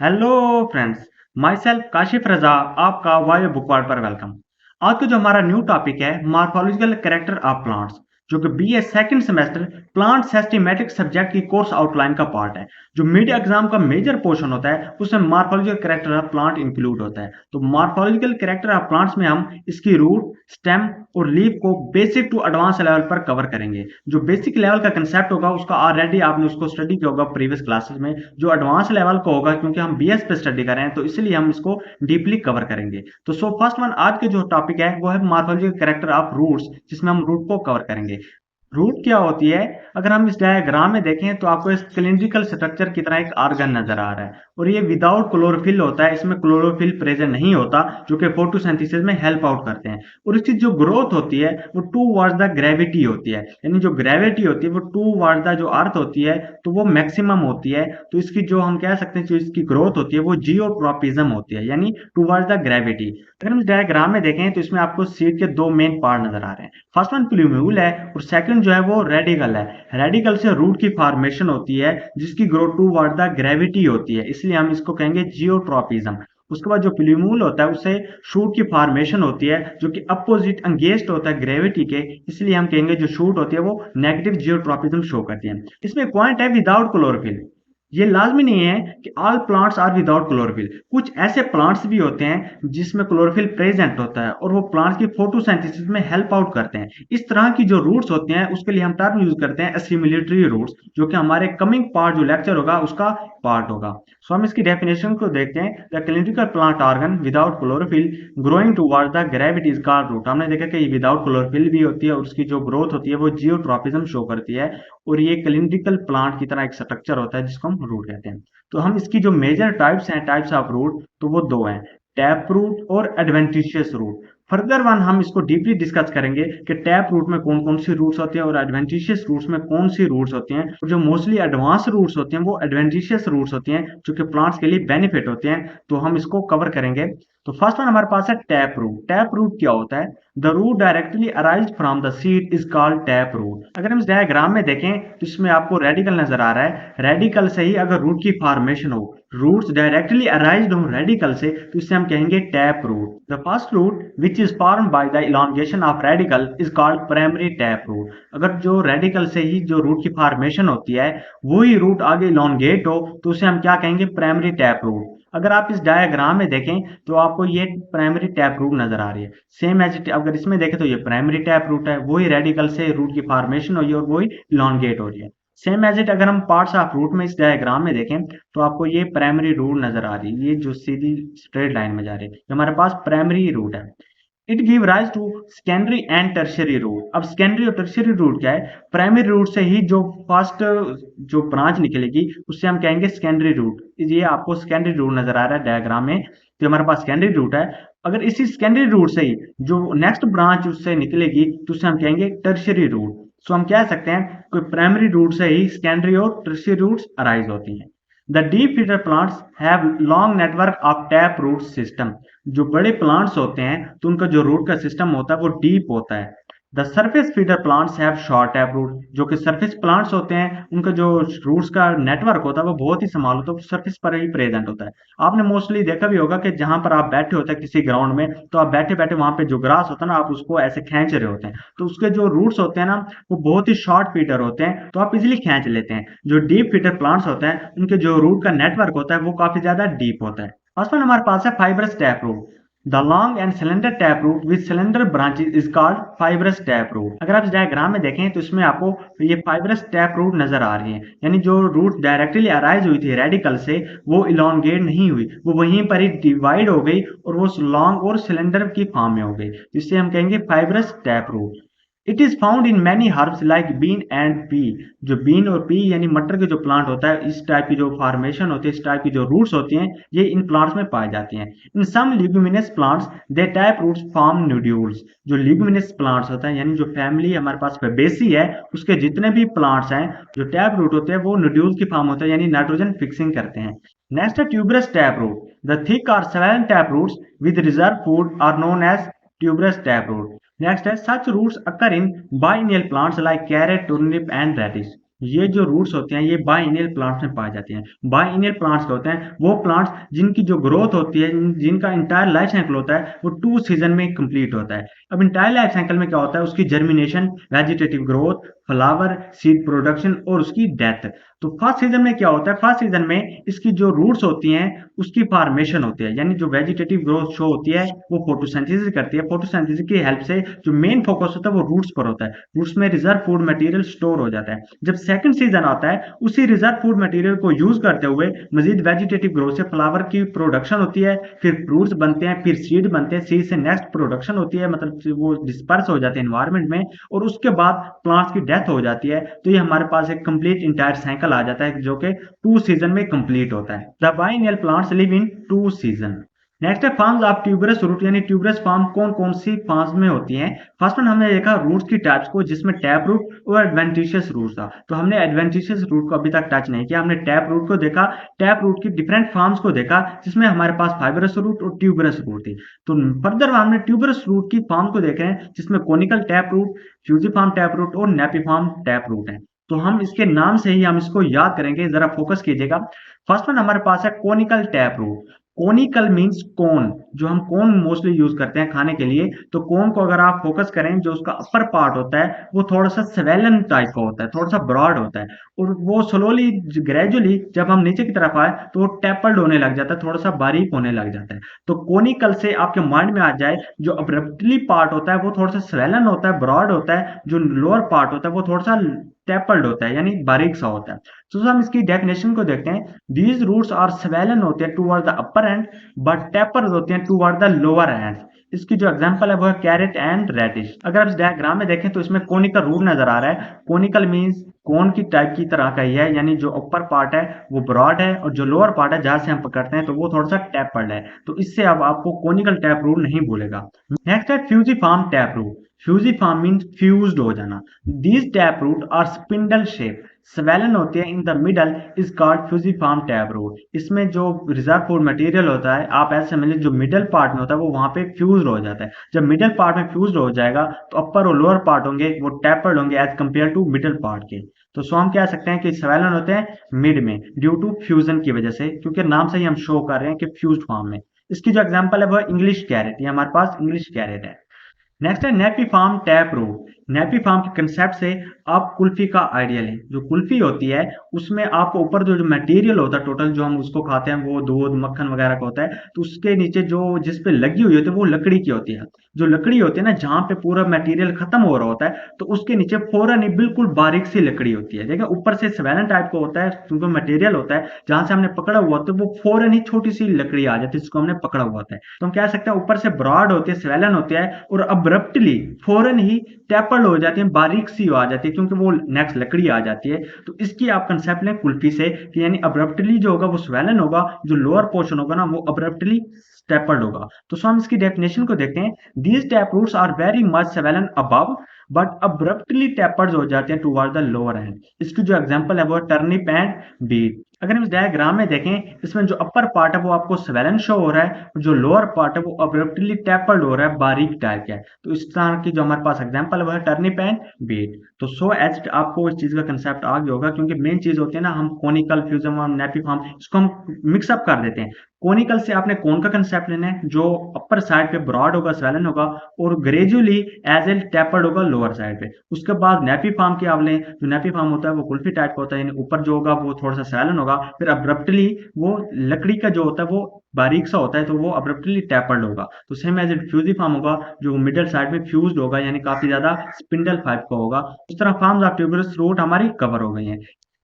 Hello friends, myself Kashif Raza आपका वायो बुकवार्ड पर वेलकम। आज का जो हमारा न्यू टॉपिक है मॉर्फोलॉजिकल कैरेक्टर ऑफ प्लांट्स, जो कि BA second semester plant systematic subject की कोर्स आउटलाइन का पार्ट है। जो मिड एग्जाम का मेजर पोर्शन होता है उसमें morphological character of plant include होता है। तो मॉर्फोलॉजिकल कैरेक्टर ऑफ प्लांट्स में हम इसकी रूट, स्टेम और लीफ को बेसिक टू एडवांस लेवल पर कवर करेंगे। जो बेसिक लेवल का कंसेप्ट होगा उसका ऑलरेडी आपने उसको स्टडी किया होगा प्रीवियस क्लासेस में। जो एडवांस लेवल का होगा, क्योंकि हम बीएस पे स्टडी कर रहे हैं तो इसलिए हम इसको डीपली कवर करेंगे। तो फर्स्ट वन आज के जो टॉपिक है वो है मॉर्फोलॉजिकल कैरेक्टर ऑफ रूट्स, जिसमें हम रूट को कवर करेंगे। रूट क्या होती है? अगर हम इस डायग्राम में देखें तो आपको इस सिलिंड्रिकल स्ट्रक्चर की तरह एक ऑर्गन नजर आ रहा है और ये विदाउट क्लोरोफिल होता है। इसमें क्लोरोफिल प्रेजेंट नहीं होता, जो कि फोटोसिंथेसिस में हेल्प आउट करते हैं। और इसकी जो ग्रोथ होती है वो टू वर्ड्स द ग्रेविटी होती है, यानी जो ग्रेविटी होती है वो टू वर्ड्स द जो अर्थ होती है तो वो मैक्सिमम होती है। तो इसकी जो हम कह सकते हैं जो इसकी ग्रोथ होती है वो जियोट्रॉपिज्म होती है, यानी टू वर्ड्स द ग्रेविटी। अगर हम इस डायग्राम में देखें तो इसमें आपको सीड के दो मेन पार्ट नजर आ रहे हैं। फर्स्ट वन प्लूम्यूल है और सेकंड जो है वो रेडिकल है। रेडिकल से रूट की फॉर्मेशन होती है जिसकी growth toward the gravity होती है, इसलिए हम इसको कहेंगे जियोट्रॉपिज्म। उसके बाद जो प्लूम्यूल होता है उससे शूट की फॉर्मेशन होती है जो कि अपोजिट अंगेस्ट होता है ग्रेविटी के, इसलिए हम कहेंगे जो शूट होती है वो नेगेटिव जियोट्रॉपिज्म शो करती है। इसमें पॉइंट है विदाउट क्लोरोफिल। ये लाजमी नहीं है कि all plants are without chlorophyll. कुछ ऐसे प्लांट्स भी होते हैं जिसमें क्लोरोफिल प्रेजेंट होता है और वो प्लांट्स की फोटोसिंथेसिस में हेल्प आउट करते हैं। इस तरह की जो रूट्स होते हैं उसके लिए हम टर्म यूज करते हैं एसिमिलेटरी रूट्स, जो कि हमारे कमिंग पार्ट जो लेक्चर होगा उसका पार्ट होगा। सो हम इसकी डेफिनेशन को देखते हैं। The clinical plant organ without chlorophyll growing towards the gravity is called root. हमने देखा कि ये विदाउट क्लोरोफिल भी होती है और उसकी जो ग्रोथ होती है वो जियोट्रॉपिज्म शो करती है और ये क्लिनिकल प्लांट की तरह एक स्ट्रक्चर होता है जिसको हम रूट कहते हैं। तो हम इसकी जो मेजर टाइप्स हैं टाइप्स ऑफ रूट, तो वो दो हैं, टैप रूट और एडवेंटिशियस रूट। फर्दर वन हम इसको डीपली डिस्कस करेंगे कि टैप रूट में कौन कौन सी रूट्स होती हैं और एडवेंटिशियस रूट्स में कौन सी रूट्स होती हैं। और जो मोस्टली एडवांस रूट्स होती हैं वो एडवेंटिशियस रूट्स होती हैं जो कि प्लांट्स के लिए बेनिफिट होते हैं, तो हम इसको कवर करेंगे। तो फर्स्ट वन हमारे पास है टैप रूट। टैप रूट क्या होता है? The root directly arise from the seed is called tap root. अगर हम इस डायग्राम में देखें तो इसमें आपको रेडिकल नजर आ रहा है। रेडिकल से ही अगर रूट की फॉर्मेशन हो, रूट्स डायरेक्टली अराइज्ड हो रेडिकल से, तो इसे हम कहेंगे tap root. The first root which is form by the elongation of radicle is called primary tap root. अगर जो रेडिकल से ही जो रूट की फॉर्मेशन होती है वही रूट आगे इलांगेट हो तो उसे हम क्या कहेंगे? Primary tap root. अगर आप इस डायग्राम में देखें तो आपको ये प्राइमरी टैप रूट नजर आ रही है। सेम एज अगर इसमें देखें तो ये प्राइमरी टैप रूट है, वही रेडिकल से रूट की फॉर्मेशन हो रही है और वही इलांगेट हो रही है। सेम एज इट अगर हम पार्ट्स ऑफ रूट में इस डायग्राम में देखें तो आपको ये प्राइमरी रूट नजर आ रही है, ये जो सीधी स्ट्रेट लाइन में जा रही है, ये हमारे पास प्राइमरी रूट है। It give rise to secondary and tertiary root. अब सेकेंडरी और टर्शियरी रूट क्या है? प्राइमरी रूट से ही जो फर्स्ट जो ब्रांच निकलेगी उससे हम कहेंगे सेकेंडरी रूट। ये आपको सेकेंडरी रूट नजर आ रहा है डायग्राम में, तो हमारे पास सेकेंडरी रूट है। अगर इसी सेकेंडरी रूट से ही जो नेक्स्ट ब्रांच उससे निकलेगी तो उसे हम कहेंगे टर्शियरी रूट। सो हम कह सकते हैं कि प्राइमरी रूट से ही सेकेंडरी और टर्शियरी रूट्स अराइज होती हैं। The deep feeder plants have long network of tap root system. जो बड़े प्लांट्स होते हैं तो उनका जो रूट का सिस्टम होता है वो डीप होता है। The surface feeder plants have short tap root. जो कि सरफेस प्लांट्स होते हैं उनका जो रूट्स का नेटवर्क होता है वो बहुत ही स्मॉल होता है, वो सरफेस पर ही प्रेजेंट होता है। आपने मोस्टली देखा भी होगा कि जहां पर आप बैठे होते हैं किसी ग्राउंड में, तो आप बैठे बैठे वहां पे जो ग्रास होता है ना, आप उसको ऐसे खींच रहे होते हैं, तो उसके जो रूट्स होते हैं ना वो बहुत ही शॉर्ट फीडर होते हैं, तो आप इजिली खींच लेते हैं। जो डीप फीडर प्लांट्स होते हैं उनके जो रूट का नेटवर्क होता है वो काफी ज्यादा डीप होता है। फर्स्ट वन हमारे पास है fibrous tap root. The long and slender tap root with slender branches is called fibrous tap root. अगर आप इस डायग्राम में देखें तो इसमें आपको ये फाइब्रस टैप रूट नजर आ रही है, यानी जो रूट डायरेक्टली अराइज हुई थी रेडिकल से वो इलोंगेट नहीं हुई, वो वहीं पर ही डिवाइड हो गई और वो लॉन्ग और सिलेंडर की फॉर्म में हो गई, जिससे हम कहेंगे fibrous tap root. It is found in many herbs like bean and pea. जो बीन और पी यानी मटर के जो प्लांट होता है, इस टाइप की जो फॉर्मेशन होती है, इस टाइप की जो रूट्स होती हैं, ये इन प्लांट्स में पाई जाती हैं। In some leguminous plants they tap roots form nodules. जो लिग्यूमिनस प्लांट्स होता है यानी जो फैमिली हमारे पास बेसी है उसके जितने भी प्लांट्स हैं जो टैप रूट होते हैं वो न्यूड्यूल्स की फॉर्म होता है, यानी नाइट्रोजन फिक्सिंग करते हैं। नेक्स्ट है tuberous tap root. The thick और swollen tap roots with reserve food are known as tuberous taproot. Next है such roots occur in biennial plants like carrot, turnip and radish. ये जो roots होते हैं ये बाइनियल प्लांट्स में पाए जाते हैं। बाइनियल प्लांट्स क्या होते हैं? वो प्लांट्स जिनकी जो ग्रोथ होती है, जिनका इंटायर लाइफ साइकिल होता है वो 2 सीजन में कंप्लीट होता है। अब इंटायर लाइफ साइकिल में क्या होता है? उसकी germination, vegetative growth, flower, seed production और उसकी डेथ। तो फर्स्ट सीजन में क्या होता है? फर्स्ट सीजन में इसकी जो रूट्स होती हैं उसकी फॉर्मेशन होती है, यानी जो वेजिटेटिव ग्रोथ शो होती है वो फोटोसिंथेसिस करती है। फोटोसिंथेसिस की हेल्प से जो मेन फोकस होता है वो रूट्स पर होता है। रूट्स में रिजर्व फूड मटेरियल स्टोर हो जाता है। जब सेकंड सीजन आता है उसी रिजर्व फूड मटेरियल को यूज करते हुए मजीद वेजिटेटिव ग्रोथ से फ्लावर की प्रोडक्शन होती है, फिर फ्रूट्स बनते हैं, फिर सीड बनते हैं, सीड से नेक्स्ट प्रोडक्शन होती है, मतलब वो डिस्पर्स हो जाते हैं एनवायरमेंट में, और उसके बाद प्लांट्स की डेथ हो जाती है। तो ये हमारे पास एक कंप्लीट इंटायर साइकिल आ जाता है जो कि 2 सीजन में कंप्लीट होता है। The biennial plants live in 2 season. Next है फॉर्म्स ऑफ ट्यूबरस रूट, यानी ट्यूबरस फॉर्म कौन कौन सी फॉर्म्स में होती हैं। फर्स्ट वन हमने देखा रूट्स की टाइप्स को, जिसमें टैप रूट और एडवेंटिशियस रूट था। तो हमने एडवेंटिशियस रूट को अभी तक टच नहीं किया, हमने टैप रूट को देखा, टैप रूट की डिफरेंट फॉर्म्स को देखा, जिसमें हमारे पास फाइबरस रूट और ट्यूबरस रूट थी। तो फर्दर हमने ट्यूबरस रूट की फॉर्म को देख रहे हैं, जिसमें conical tap root, fusiform tap root और नेपिफॉर्म टैप रूट है। तो हम इसके नाम से ही हम इसको याद करेंगे, जरा फोकस कीजिएगा। फर्स्ट वन हमारे पास है conical tap root. Conical means cone, जो हम कोन मोस्टली यूज करते हैं खाने के लिए। तो कोन को अगर आप फोकस करें, जो उसका अपर पार्ट होता है वो थोड़ा सा स्वेलन टाइप का होता है, थोड़ा सा ब्रॉड होता है, और वो स्लोली ग्रेजुअली जब हम नीचे की तरफ आए तो वो टेपर्ड होने लग जाता है, थोड़ा सा बारीक होने लग जाता है। तो कोनिकल से आपके माइंड में आ जाए, जो अब्रप्टली पार्ट होता है वो थोड़ा सा स्वेलन होता है, ब्रॉड होता है, जो लोअर पार्ट होता है वो थोड़ा सा टेपर्ड होता है, यानी बारीक सा होता है। तो हम इसकी डेफिनेशन को देखते हैं। दीज रूट्स आर स्वेलन होते हैं toward the upper and, but taper होते हैं टूवर्ड द लोअर एंड। इसकी जो एग्जांपल है वो है कैरेट एंड रेडिश। अगर आप इस डायग्राम में देखें तो इसमें कोनिकल रूट नजर आ रहा है। कोनिकल मींस कोन की टाइप की तरह का ही है, यानी जो ऊपर पार्ट है वो ब्रॉड है और जो लोअर पार्ट है जहां से हम पकड़ते हैं तो वो थोड़ा सा टेपर्ड है। तो इससे अब आपको कोनिकल टैप रूट नहीं भूलेगा। नेक्स्ट है fusiform tap root. Fusiform means fused हो जाना। These tap root are spindle shape, swollen होती है in the middle, is called fusiform tap root. इसमें जो रिजर्व फूड मटेरियल होता है, आप ऐसे समझिए जो मिडल पार्ट में होता है वो वहां पे फ्यूज्ड हो जाता है। जब मिडल पार्ट में फ्यूज्ड हो जाएगा तो अपर और लोअर पार्ट होंगे वो टैपर्ड होंगे as compare to middle part के। तो सो हम कह सकते हैं कि स्वेलन होते हैं मिड में ड्यू टू फ्यूजन की वजह से, क्योंकि नाम से ही हम शो कर रहे हैं कि फ्यूज्ड फॉर्म में। इसकी जो एग्जांपल है वो इंग्लिश कैरेट, ये हमारे पास इंग्लिश कैरेट है। नेक्स्ट है napiform tap root. Napiform के कंसेप्ट से आप कुल्फी का आइडिया लें। जो कुल्फी होती है उसमें आपको ऊपर जो मटेरियल होता है टोटल जो हम उसको खाते हैं वो दूध मक्खन वगैरह का होता है, तो उसके नीचे जो जिस पे लगी हुई होती है वो लकड़ी की होती है। जो लकड़ी होती है ना, जहाँ पे पूरा मटेरियल खत्म हो रहा होता है तो उसके नीचे फौरन ही बिल्कुल बारीक सी लकड़ी होती है। देखिए ऊपर से स्वेलन टाइप का होता है क्योंकि मटेरियल होता है, जहां से हमने पकड़ा हुआ होता है वो फौरन ही छोटी सी लकड़ी आ जाती है जिसको हमने पकड़ा हुआ होता है। तो हम कह सकते हैं ऊपर से ब्रॉड होती है, स्वेलन होती है, और अब्रप्टली फौरन ही टैपर्ड हो जाती है, बारीक सी आ जाती है क्योंकि वो नेक्स्ट लकड़ी आ जाती है। तो इसकी आप कंसेप्ट लें कुल्फी से कि यानी अब्रप्टली जो होगा वो स्वेलन होगा, जो लोअर पोर्शन होगा ना वो अब्रप्टली टैपर्ड होगा। तो हम इसकी डेफिनेशन को देखते हैं। These tap roots are very much swollen above but abruptly tapered हो जाते हैं टुवर्ड द लोअर एंड। इसकी जो एग्जांपल है वो टर्निप एंड बीट। अगर हम इस डायग्राम में देखें, इसमें जो अपर पार्ट है वो आपको स्वेलन शो हो रहा है और जो लोअर पार्ट है वो अब्रप्टली टैपर्ड हो रहा है, बारीक टाइप का है। तो इस तरह की जो हमारे पास एग्जांपल है वो है टर्निप एंड बीट। तो सो एज आपको इस चीज का कंसेप्ट आ गया होगा, क्योंकि मेन चीज होती है ना, हम कोनिकल फ्यूजिफॉर्म नेपिफॉर्म इसको हम मिक्सअप कर देते हैं। कोनिकल से आपने कोन का कंसेप्ट लेना है, जो अपर साइड पे ब्रॉड होगा, स्वेलन होगा, और ग्रेजुअली एज ए टैपर्ड होगा लोअर साइड पे। उसके बाद नेपी फार्म की आप लें, जो नेपी फार्म होता है वो कुल्फी टाइप का होता है, यानी ऊपर जो होगा वो थोड़ा सा स्वेलन होगा, फिर अब्रप्टली वो लकड़ी का जो होता है वो बारीक सा होता है तो वो अब्रप्टली टैपर्ड होगा। तो same as it fusiform होगा, जो मिडिल साइड में फ्यूज्ड होगा, यानी काफी ज्यादा स्पिंडल टाइप का होगा। इस तरह फार्म्स ऑफ ट्यूबरस रूट हमारी कवर हो गई है।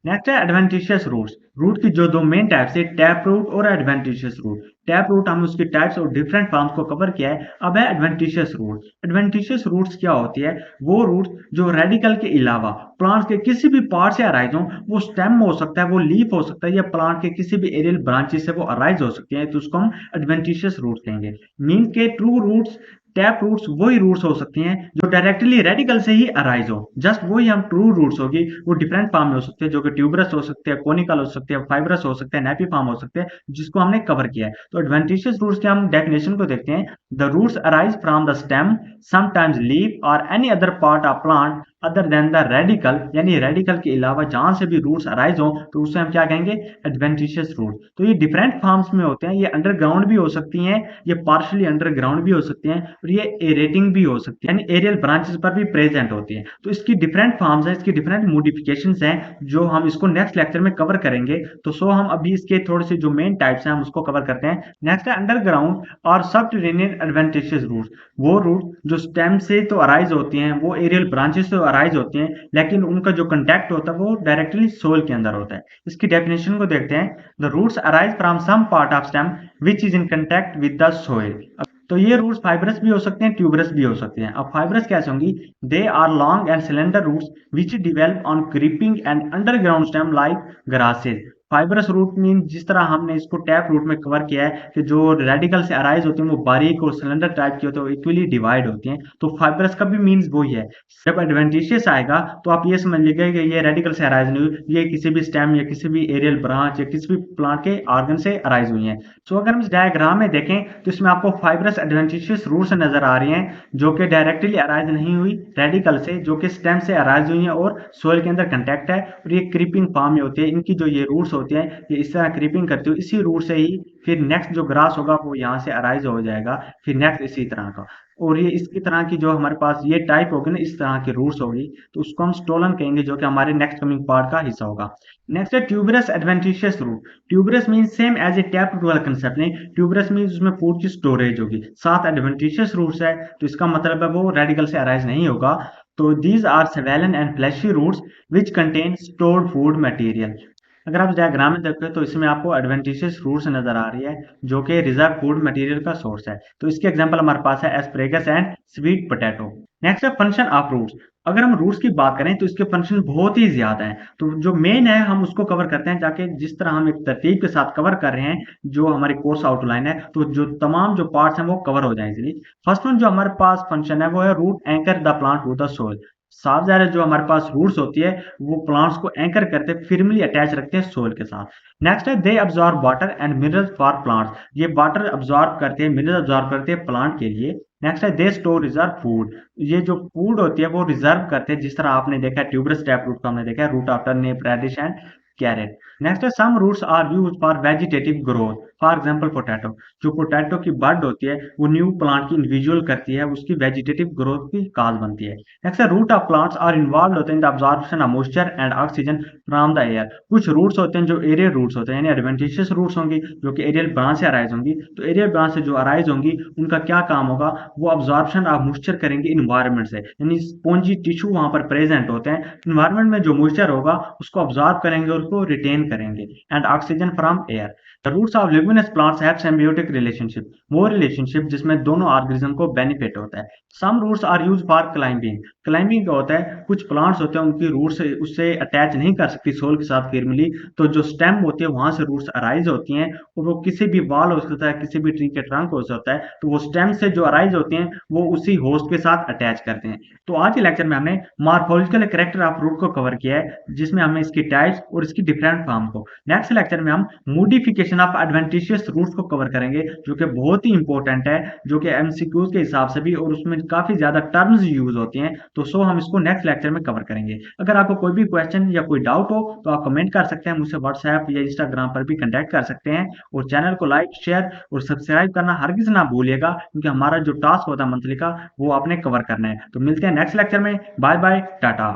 नेक्स्ट है एडवेंटिशियस रूट्स। रूट की जो दो मेन टाइप्स है, टैप रूट और एडवेंटिशियस रूट। टैप रूट हम उसकी टाइप्स और डिफरेंट फॉर्म्स को कवर किया है। अब है एडवेंटिशियस रूट। एडवेंटिशियस रूट्स क्या होती है? वो रूट्स जो रेडिकल के अलावा प्लांट्स के किसी भी पार्ट से अराइज हो, वो स्टेम हो सकता है, वो लीफ हो सकता है, या प्लांट के किसी भी एरियल ब्रांचेस से वो अराइज हो सकते हैं, तो उसको हम एडवेंटिशियस रूट्स कहेंगे। मीन के ट्रू रूट्स, टैप रूट्स वही रूट्स हो सकती हैं जो डायरेक्टली रेडिकल से ही अराइज हो, जस्ट वही हम ट्रू रूट्स होगी। वो डिफरेंट फॉर्म में हो सकते हैं, जो कि ट्यूबरस हो सकते हैं, कोनिकल हो सकते हैं, फाइब्रस हो सकते हैं, नेपी फॉर्म हो सकते हैं, जिसको हमने कवर किया है। तो एडवेंटिशियस रूट्स के हम डेफिनेशन को देखते हैं। The roots arise from the stem, sometimes leaf और any other part of plant other than the radical, यानी रेडिकल के अलावा जहां से भी रूट्स अराइज हो तो उसे हम क्या कहेंगे, एडवेंटिशियस रूट। तो ये डिफरेंट फॉर्म्स में होते हैं, ये अंडरग्राउंड भी हो सकती हैं, ये पार्शियली अंडरग्राउंड भी हो सकती हैं, और ये एरेटिंग भी हो सकती है, यानी एरियल ब्रांचेस पर भी प्रेजेंट होती हैं। तो इसकी डिफरेंट फॉर्म्स हैं, इसकी डिफरेंट मॉडिफिकेशंस हैं, जो हम इसको नेक्स्ट लेक्चर में कवर करेंगे। तो सो हम अभी इसके थोड़े से जो मेन टाइप्स हैं हम उसको कवर करते हैं। नेक्स्ट है अंडरग्राउंड और सबटेरेनियन एडवेंटिशियस रूट। वो रूट जो स्टेम से तो अराइज होती हैं, वो एरियल ब्रांचेस से अराइज होती हैं, लेकिन उनका जो कंटेक्ट होता है वो डायरेक्टली सोल के अंदर होता है। इसकी डेफिनेशन को देखते हैं। The roots arise from some part of stem which is in contact with the soil. तो ये रूट्स फाइब्रस भी हो सकते हैं, ट्यूबरस भी हो सकते हैं। अब फाइब्रस कैसे होंगी, they are long and slender roots which develop on creeping and underground stem like grasses. Fibrous root mean जिस तरह हमने इसको टैप रूट में कवर किया है कि जो रेडिकल से अराइज होती हैं वो बारीक और सिलेंडर टाइप की होती है, इक्वली डिवाइड होती हैं। तो फाइब्रस का भी मीन्स वही है। जब एडवेंटिशियस आएगा तो आप ये समझ लीजिए कि ये रेडिकल से अराइज नहीं हुई, ये किसी भी स्टेम या किसी भी एरियल ब्रांच या किसी भी प्लांट के ऑर्गन से अराइज हुई है। सो अगर हम इस डायग्राम में देखें तो इसमें आपको फाइब्रस एडवेंटिशियस रूट्स नजर आ रही हैं, जो कि डायरेक्टली अराइज नहीं हुई रेडिकल से, जो कि स्टेम से अराइज हुई हैं और सोइल के अंदर कंटेक्ट है, और ये क्रीपिंग फॉर्म में होती है। इनकी जो ये रूट्स होती हैं ये इस तरह क्रीपिंग करती है, इसी रूट से ही फिर नेक्स्ट जो ग्रास होगा वो यहाँ से अराइज हो जाएगा, फिर नेक्स्ट इसी तरह का। और ये इसकी तरह की जो हमारे पास ये टाइप होगी ना, इस तरह की रूट्स होगी, तो उसको हम स्टोलन कहेंगे, जो कि हमारे नेक्स्ट कमिंग पार्ट का हिस्सा होगा। नेक्स्ट है tuberous adventitious root. Tuberous mean same as a tap root वाला कंसेप्ट नहीं, ट्यूबरस मीन उसमें फूड की स्टोरेज होगी। साथ एडवेंटिशियस रूट्स है तो इसका मतलब है वो रेडिकल से अराइज नहीं होगा। तो these are swollen and fleshy roots which contain stored food material. अगर आप डायग्राम में देखते हो तो इसमें आपको एडवेंटिशियस रूट्स नजर आ रही है, जो कि रिजर्व फूड मटेरियल का सोर्स है। तो इसके एग्जांपल हमारे पास है asparagus and sweet potato. Next है फंक्शन ऑफ रूट्स। अगर हम रूट्स की बात करें तो इसके फंक्शन बहुत ही ज्यादा हैं। तो जो मेन है हम उसको कवर करते हैं, जाके जिस तरह हम एक तरतीब के साथ कवर कर रहे हैं जो हमारी कोर्स आउटलाइन है, तो जो तमाम जो पार्ट्स हैं वो कवर हो जाए इजीली। फर्स्ट वन जो हमारे पास फंक्शन है वो है root anchor the plant to the soil. साफ ज़ाहिर है जो हमारे पास रूट्स होती है वो प्लांट्स को एंकर करते हैं, फिर्मली अटैच रखते हैं सोइल के साथ। नेक्स्ट है they absorb water and minerals for plants. ये वाटर अब्जॉर्ब करते हैं, मिनरल अब्जॉर्ब करते हैं प्लांट के लिए। नेक्स्ट है दे स्टोर रिजर्व फूड। ये जो फूड होती है वो रिजर्व करते हैं, जिस तरह आपने देखा है ट्यूबरस टैप रूट को हमने देखा है, root of turnip, radish and carrot. Next है some roots are used for vegetative growth. For example potato, जो पोटैटो की बड होती है वो न्यू प्लांट की इंडिविजुअल करती है, उसकी वेजिटेटिव ग्रोथ की काज बनती है। नेक्स्ट है root of plants are involve होते हैं in the absorption of moisture and oxygen from the air. कुछ रूट्स होते हैं जो एरियल रूट्स होते हैं, यानी एडवेंटिशियस रूट्स होंगी जो कि एरियल ब्रांच से अराइज होंगी। तो एरियल ब्रांच से जो अराइज होंगी उनका क्या काम होगा, वो अब्जॉर्प्शन ऑफ मॉइस्चर करेंगे इन्वायरमेंट से, यानी स्पॉन्जी टिश्यू वहां पर प्रेजेंट होते हैं, इन्वायरमेंट में जो मॉइस्चर होगा उसको अब्जॉर्ब करेंगे और उसको रिटेन करेंगे, and oxygen from air. The roots of leguminous plants have symbiotic relationship, वो रिलेशनशिप जिसमें दोनों ऑर्गेनिज्म को बेनिफिट होता है। Some roots are use for climbing. Climbing क्या होता है, कुछ प्लांट्स होते हैं उनकी रूट्स उससे अटैच नहीं कर सकती सोल के साथ फॉर्मली, तो जो स्टेम होती है वहां से रूट्स अराइज होती हैं, और वो किसी भी बाल हो सकता है, किसी भी ट्री के ट्रंक हो सकता है, तो वो स्टेम से जो अराइज होती हैं वो उसी होस्ट के साथ अटैच करते हैं। तो आज के लेक्चर में हमने मॉर्फोलॉजिकल कैरेक्टर ऑफ रूट को कवर किया है, जिसमें हमने इसकी टाइप्स और इसकी डिफरेंट फॉर्म को। नेक्स्ट लेक्चर में हम मॉडिफिकेशन ऑफ एडवेंटिशियस रूट्स को कवर करेंगे, जो कि बहुत ही इंपॉर्टेंट है, जो कि एमसीक्यूज के हिसाब से भी, और उसमें काफी ज्यादा टर्म्स यूज होती हैं। तो सो हम इसको नेक्स्ट लेक्चर में कवर करेंगे। अगर आपको कोई भी क्वेश्चन या कोई डाउट हो तो आप कमेंट कर सकते हैं, मुझसे व्हाट्सएप या इंस्टाग्राम पर भी कंटेक्ट कर सकते हैं। और चैनल को लाइक, शेयर और सब्सक्राइब करना हरगिज ना भूलिएगा, क्योंकि हमारा जो टास्क होता है मंथली का वो आपने कवर करना है। तो मिलते हैं नेक्स्ट लेक्चर में। Bye bye, Tata.